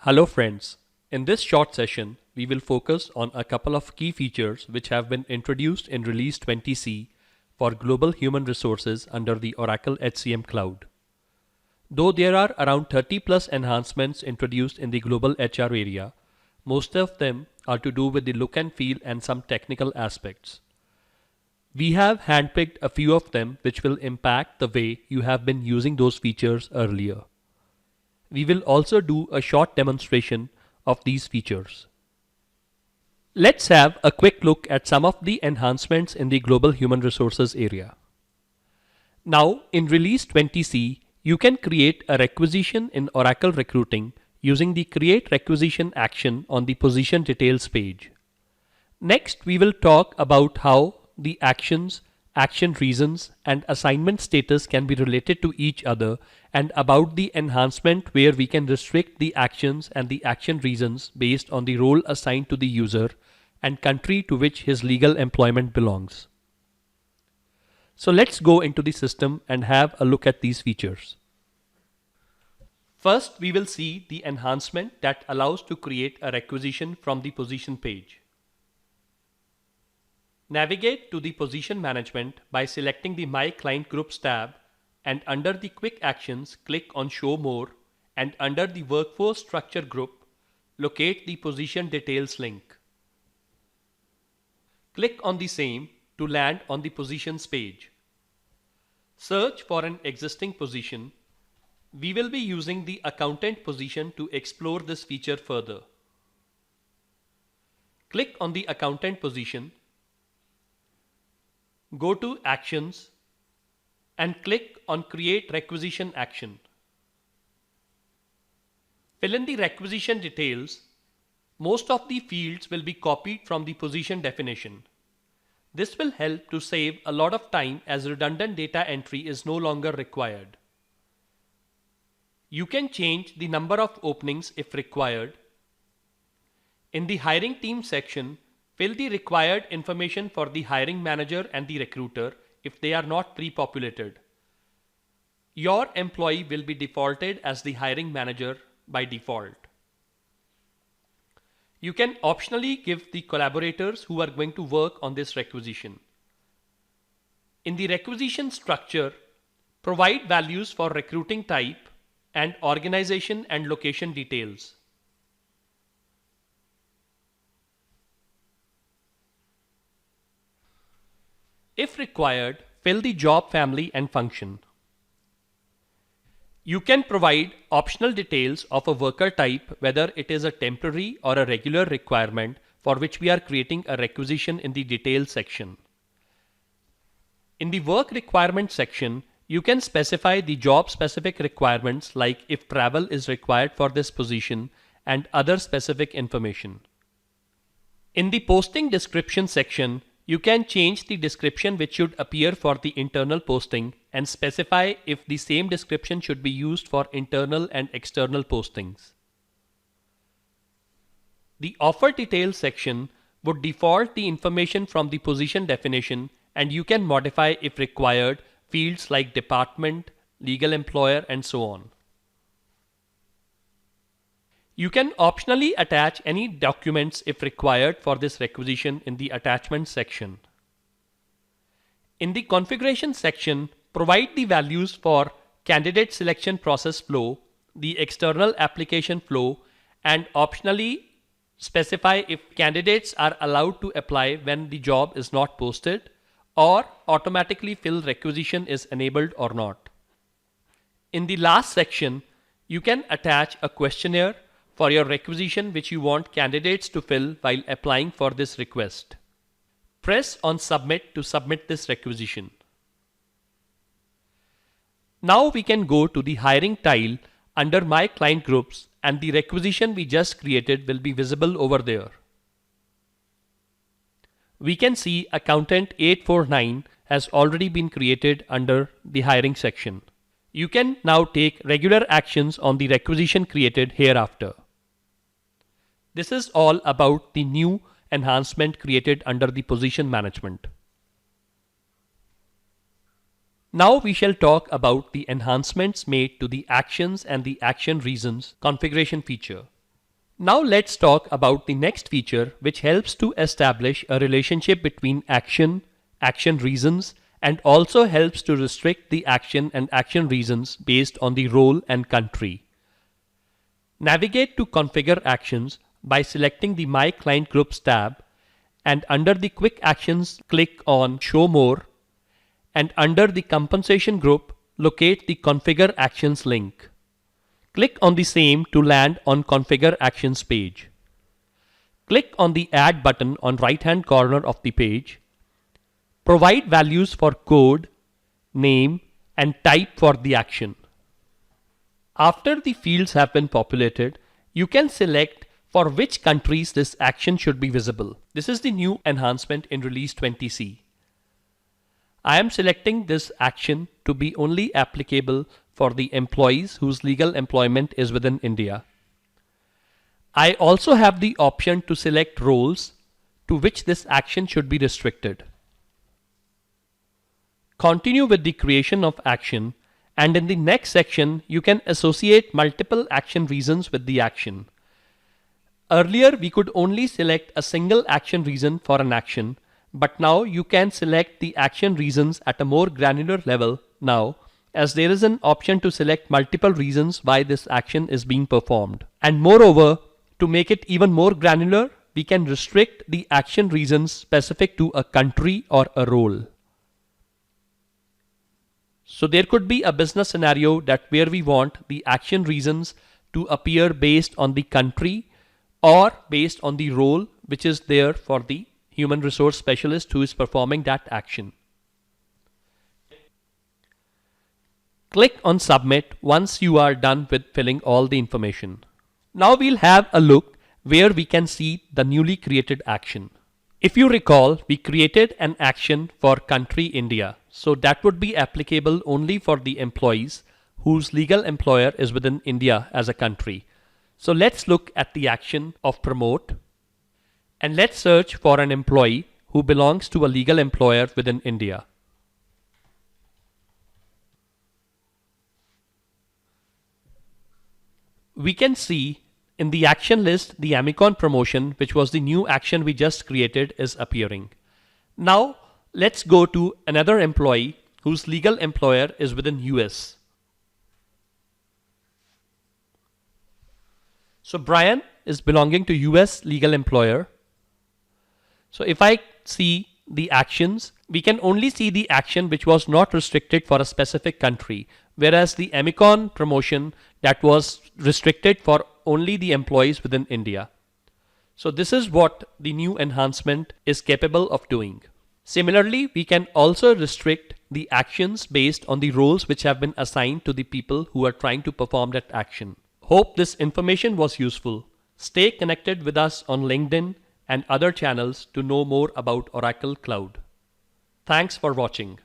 Hello friends. In this short session, we will focus on a couple of key features which have been introduced in Release 20C for global human resources under the Oracle HCM Cloud. Though there are around 30 plus enhancements introduced in the global HR area, most of them are to do with the look and feel and some technical aspects. We have handpicked a few of them which will impact the way you have been using those features earlier. We will also do a short demonstration of these features. Let's have a quick look at some of the enhancements in the global human resources area. Now, in Release 20C, you can create a requisition in Oracle Recruiting using the Create Requisition action on the Position Details page. Next, we will talk about how the actions, action reasons, and assignment status can be related to each other, and about the enhancement where we can restrict the actions and the action reasons based on the role assigned to the user and country to which his legal employment belongs. So let's go into the system and have a look at these features. First, we will see the enhancement that allows to create a requisition from the position page. Navigate to the position management by selecting the My Client Groups tab, and under the Quick Actions, click on Show More, and under the Workforce Structure group, locate the Position Details link. Click on the same to land on the Positions page. Search for an existing position. We will be using the Accountant position to explore this feature further. Click on the Accountant position. Go to Actions and click on Create Requisition action. Fill in the requisition details. Most of the fields will be copied from the position definition. This will help to save a lot of time as redundant data entry is no longer required. You can change the number of openings if required. In the Hiring Team section, fill the required information for the hiring manager and the recruiter if they are not pre-populated. Your employee will be defaulted as the hiring manager by default. You can optionally give the collaborators who are going to work on this requisition. In the requisition structure, provide values for recruiting type and organization and location details. If required, fill the job family and function. You can provide optional details of a worker type, whether it is a temporary or a regular requirement for which we are creating a requisition in the details section. In the work requirement section, you can specify the job specific requirements like if travel is required for this position and other specific information. In the posting description section, you can change the description which should appear for the internal posting and specify if the same description should be used for internal and external postings. The offer details section would default the information from the position definition, and you can modify if required fields like department, legal employer, and so on. You can optionally attach any documents if required for this requisition in the attachment section. In the configuration section, provide the values for candidate selection process flow, the external application flow, and optionally specify if candidates are allowed to apply when the job is not posted, or automatically fill requisition is enabled or not. In the last section, you can attach a questionnaire for your requisition which you want candidates to fill while applying for this request. Press on Submit to submit this requisition. Now we can go to the Hiring tile under My Client Groups, and the requisition we just created will be visible over there. We can see Accountant 849 has already been created under the Hiring section. You can now take regular actions on the requisition created hereafter. This is all about the new enhancement created under the position management. Now we shall talk about the enhancements made to the actions and the action reasons configuration feature. Now let's talk about the next feature, which helps to establish a relationship between action, action reasons, and also helps to restrict the action and action reasons based on the role and country. Navigate to Configure Actions by selecting the My Client Groups tab, and under the Quick Actions click on Show More, and under the Compensation group locate the Configure Actions link. Click on the same to land on Configure Actions page. Click on the Add button on right hand corner of the page. Provide values for code, name, and type for the action. After the fields have been populated, you can select for which countries this action should be visible. This is the new enhancement in Release 20C. I am selecting this action to be only applicable for the employees whose legal employment is within India. I also have the option to select roles to which this action should be restricted. Continue with the creation of action, and in the next section you can associate multiple action reasons with the action. Earlier we could only select a single action reason for an action, but now you can select the action reasons at a more granular level now, as there is an option to select multiple reasons why this action is being performed. And moreover, to make it even more granular, we can restrict the action reasons specific to a country or a role. So there could be a business scenario that where we want the action reasons to appear based on the country or based on the role which is there for the human resource specialist who is performing that action. Click on Submit once you are done with filling all the information. Now we'll have a look where we can see the newly created action. If you recall, we created an action for country India, so that would be applicable only for the employees whose legal employer is within India as a country. So let's look at the action of promote, and let's search for an employee who belongs to a legal employer within India. We can see in the action list the Amicon promotion, which was the new action we just created, is appearing. Now let's go to another employee whose legal employer is within US. So Brian is belonging to US legal employer. So if I see the actions, we can only see the action which was not restricted for a specific country, whereas the Amicon promotion, that was restricted for only the employees within India. So this is what the new enhancement is capable of doing. Similarly, we can also restrict the actions based on the roles which have been assigned to the people who are trying to perform that action. Hope this information was useful. Stay connected with us on LinkedIn and other channels to know more about Oracle Cloud. Thanks for watching.